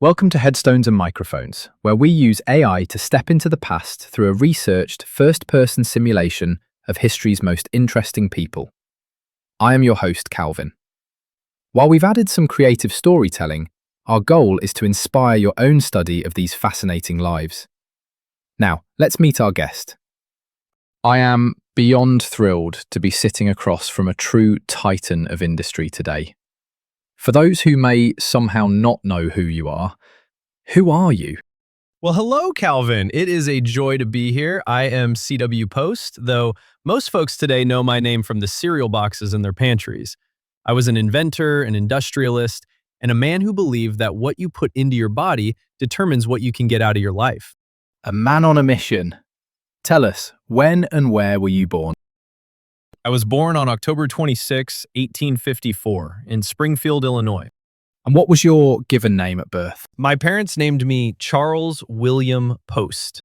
Welcome to Headstones and Microphones, where we use AI to step into the past through a researched first-person simulation of history's most interesting people. I am your host, Calvin. While we've added some creative storytelling, our goal is to inspire your own study of these fascinating lives. Now, let's meet our guest. I am beyond thrilled to be sitting across from a true titan of industry today. For those who may somehow not know who you are you? Well, hello, Calvin. It is a joy to be here. I am CW Post, though most folks today know my name from the cereal boxes in their pantries. I was an inventor, an industrialist, and a man who believed that what you put into your body determines what you can get out of your life. A man on a mission. Tell us, when and where were you born? I was born on October 26, 1854, in Springfield, Illinois. And what was your given name at birth? My parents named me Charles William Post.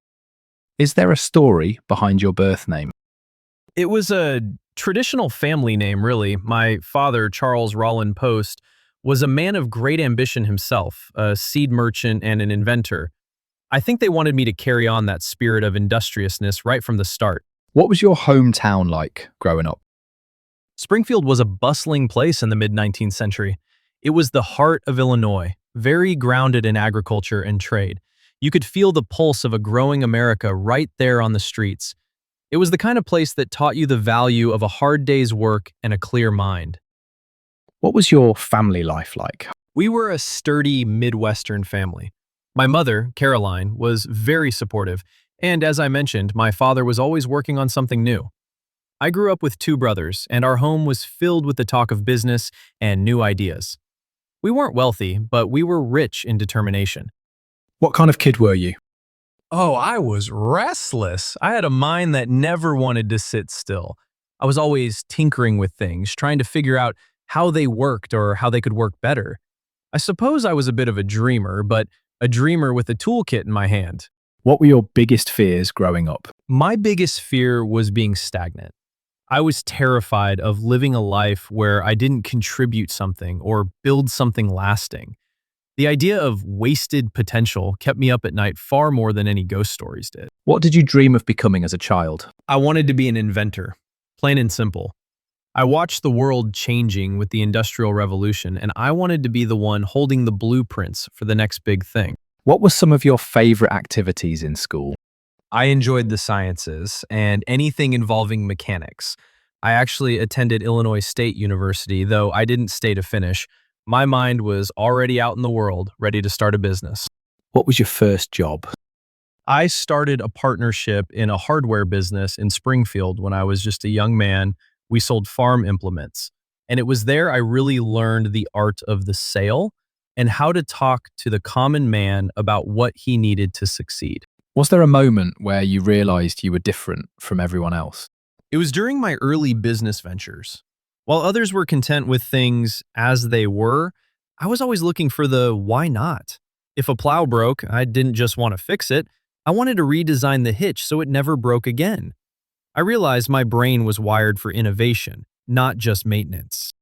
Is there a story behind your birth name? It was a traditional family name, really. My father, Charles Rollin Post, was a man of great ambition himself, a seed merchant and an inventor. I think they wanted me to carry on that spirit of industriousness right from the start. What was your hometown like growing up? Springfield was a bustling place in the mid-19th century. It was the heart of Illinois, very grounded in agriculture and trade. You could feel the pulse of a growing America right there on the streets. It was the kind of place that taught you the value of a hard day's work and a clear mind. What was your family life like? We were a sturdy Midwestern family. My mother, Caroline, was very supportive, and as I mentioned, my father was always working on something new. I grew up with two brothers, and our home was filled with the talk of business and new ideas. We weren't wealthy, but we were rich in determination. What kind of kid were you? Oh, I was restless. I had a mind that never wanted to sit still. I was always tinkering with things, trying to figure out how they worked or how they could work better. I suppose I was a bit of a dreamer, but a dreamer with a toolkit in my hand. What were your biggest fears growing up? My biggest fear was being stagnant. I was terrified of living a life where I didn't contribute something or build something lasting. The idea of wasted potential kept me up at night far more than any ghost stories did. What did you dream of becoming as a child? I wanted to be an inventor, plain and simple. I watched the world changing with the Industrial Revolution, and I wanted to be the one holding the blueprints for the next big thing. What were some of your favorite activities in school? I enjoyed the sciences and anything involving mechanics. I actually attended Illinois State University, though I didn't stay to finish. My mind was already out in the world, ready to start a business. What was your first job? I started a partnership in a hardware business in Springfield when I was just a young man. We sold farm implements, and it was there I really learned the art of the sale and how to talk to the common man about what he needed to succeed. Was there a moment where you realized you were different from everyone else? It was during my early business ventures. While others were content with things as they were, I was always looking for the why not. If a plow broke, I didn't just want to fix it. I wanted to redesign the hitch so it never broke again. I realized my brain was wired for innovation, not just maintenance.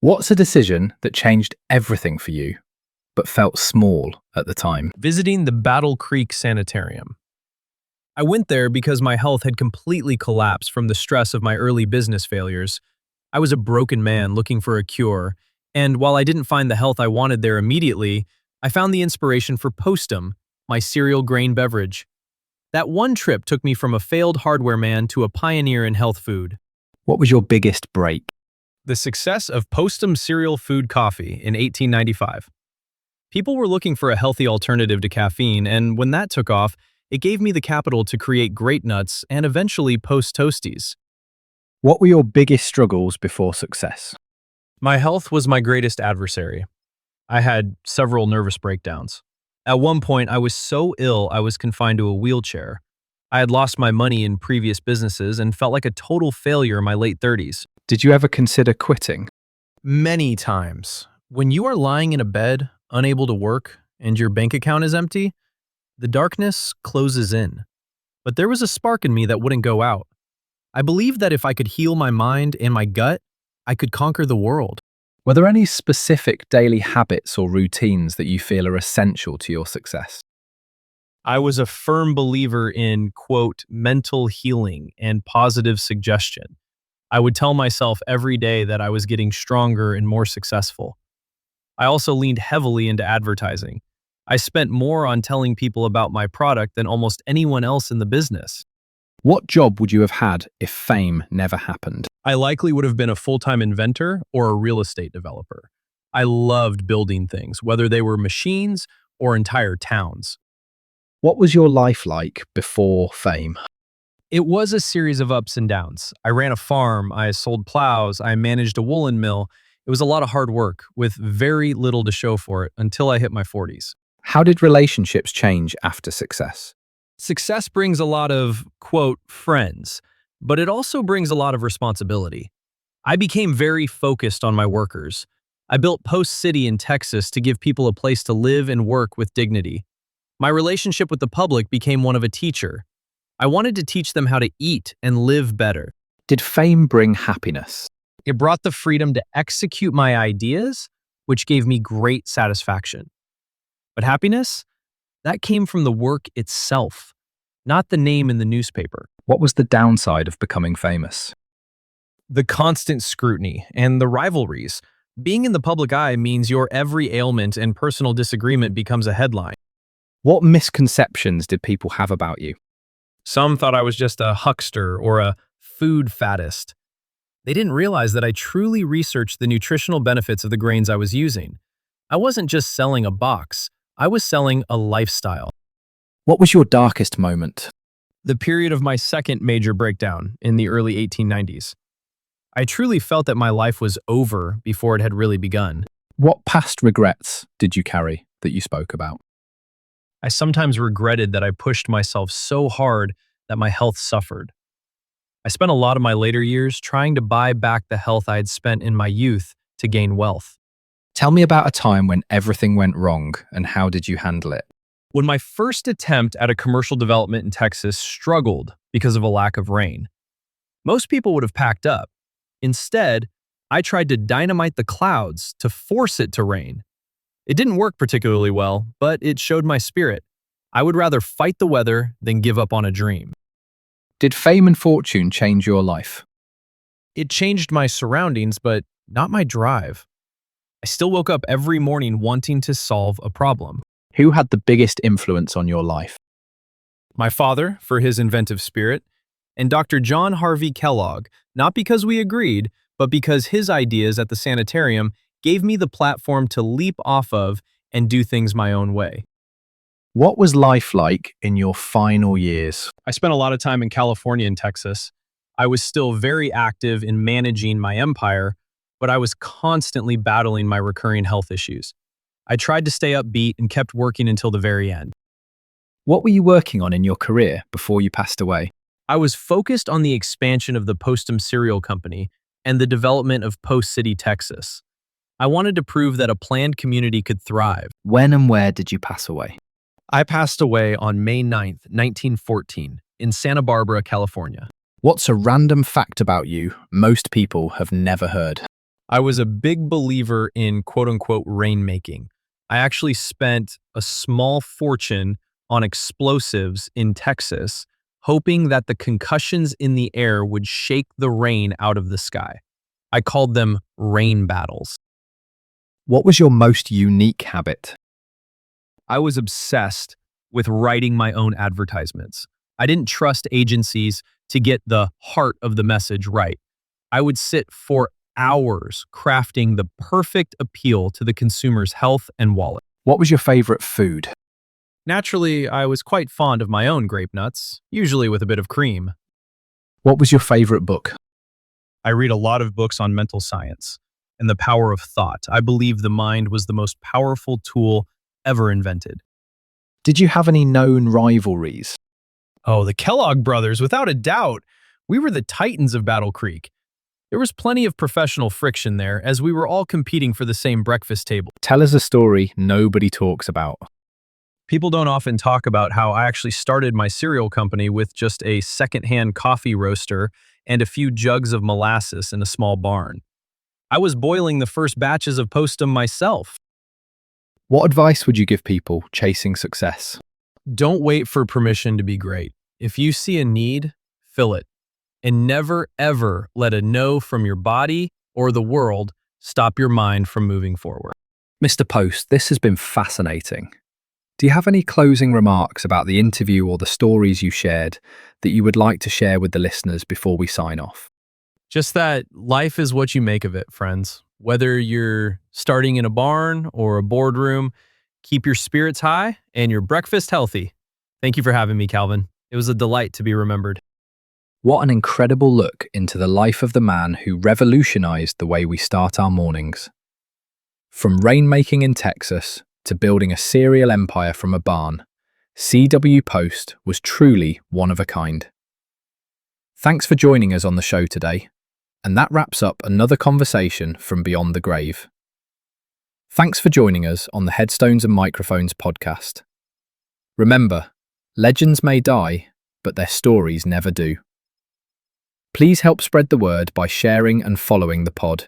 What's a decision that changed everything for you, but felt small at the time? Visiting the Battle Creek Sanitarium. I went there because my health had completely collapsed from the stress of my early business failures. I was a broken man looking for a cure, and while I didn't find the health I wanted there immediately, I found the inspiration for Postum, my cereal grain beverage. That one trip took me from a failed hardware man to a pioneer in health food. What was your biggest break? The success of Postum Cereal Food Coffee in 1895. People were looking for a healthy alternative to caffeine, and when that took off, it gave me the capital to create Grape-Nuts and eventually Post Toasties. What were your biggest struggles before success? My health was my greatest adversary. I had several nervous breakdowns. At one point, I was so ill I was confined to a wheelchair. I had lost my money in previous businesses and felt like a total failure in my late 30s. Did you ever consider quitting? Many times. When you are lying in a bed, unable to work, and your bank account is empty, the darkness closes in. But there was a spark in me that wouldn't go out. I believed that if I could heal my mind and my gut, I could conquer the world. Were there any specific daily habits or routines that you feel are essential to your success? I was a firm believer in, quote, mental healing and positive suggestion. I would tell myself every day that I was getting stronger and more successful. I also leaned heavily into advertising. I spent more on telling people about my product than almost anyone else in the business. What job would you have had if fame never happened? I likely would have been a full-time inventor or a real estate developer. I loved building things, whether they were machines or entire towns. What was your life like before fame? It was a series of ups and downs. I ran a farm, I sold plows, I managed a woolen mill. It was a lot of hard work with very little to show for it until I hit my 40s. How did relationships change after success? Success brings a lot of, quote, friends, but it also brings a lot of responsibility. I became very focused on my workers. I built Post City in Texas to give people a place to live and work with dignity. My relationship with the public became one of a teacher. I wanted to teach them how to eat and live better. Did fame bring happiness? It brought the freedom to execute my ideas, which gave me great satisfaction. But happiness? That came from the work itself, not the name in the newspaper. What was the downside of becoming famous? The constant scrutiny and the rivalries. Being in the public eye means your every ailment and personal disagreement becomes a headline. What misconceptions did people have about you? Some thought I was just a huckster or a food faddist. They didn't realize that I truly researched the nutritional benefits of the grains I was using. I wasn't just selling a box, I was selling a lifestyle. What was your darkest moment? The period of my second major breakdown in the early 1890s. I truly felt that my life was over before it had really begun. What past regrets did you carry that you spoke about? I sometimes regretted that I pushed myself so hard that my health suffered. I spent a lot of my later years trying to buy back the health I had spent in my youth to gain wealth. Tell me about a time when everything went wrong and how did you handle it? When my first attempt at a commercial development in Texas struggled because of a lack of rain, most people would have packed up. Instead, I tried to dynamite the clouds to force it to rain. It didn't work particularly well, but it showed my spirit. I would rather fight the weather than give up on a dream. Did fame and fortune change your life? It changed my surroundings, but not my drive. I still woke up every morning wanting to solve a problem. Who had the biggest influence on your life? My father, for his inventive spirit, and Dr. John Harvey Kellogg, not because we agreed, but because his ideas at the sanitarium gave me the platform to leap off of and do things my own way. What was life like in your final years? I spent a lot of time in California and Texas. I was still very active in managing my empire, but I was constantly battling my recurring health issues. I tried to stay upbeat and kept working until the very end. What were you working on in your career before you passed away? I was focused on the expansion of the Postum Cereal Company and the development of Post City, Texas. I wanted to prove that a planned community could thrive. When and where did you pass away? I passed away on May 9th, 1914, in Santa Barbara, California. What's a random fact about you most people have never heard? I was a big believer in quote-unquote rainmaking. I actually spent a small fortune on explosives in Texas, hoping that the concussions in the air would shake the rain out of the sky. I called them rain battles. What was your most unique habit? I was obsessed with writing my own advertisements. I didn't trust agencies to get the heart of the message right. I would sit for hours crafting the perfect appeal to the consumer's health and wallet. What was your favorite food? Naturally, I was quite fond of my own grape nuts, usually with a bit of cream. What was your favorite book? I read a lot of books on mental science and the power of thought. I believe the mind was the most powerful tool ever invented. Did you have any known rivalries? Oh, the Kellogg brothers, without a doubt. We were the titans of Battle Creek. There was plenty of professional friction there, as we were all competing for the same breakfast table. Tell us a story nobody talks about. People don't often talk about how I actually started my cereal company with just a secondhand coffee roaster and a few jugs of molasses in a small barn. I was boiling the first batches of Postum myself. What advice would you give people chasing success? Don't wait for permission to be great. If you see a need, fill it. And never, ever let a no from your body or the world stop your mind from moving forward. Mr. Post, this has been fascinating. Do you have any closing remarks about the interview or the stories you shared that you would like to share with the listeners before we sign off? Just that life is what you make of it, friends. Whether you're starting in a barn or a boardroom, keep your spirits high and your breakfast healthy. Thank you for having me, Calvin. It was a delight to be remembered. What an incredible look into the life of the man who revolutionized the way we start our mornings. From rainmaking in Texas to building a cereal empire from a barn, C.W. Post was truly one of a kind. Thanks for joining us on the show today, and that wraps up another conversation from Beyond the Grave. Thanks for joining us on the Headstones and Microphones podcast. Remember, legends may die, but their stories never do. Please help spread the word by sharing and following the pod.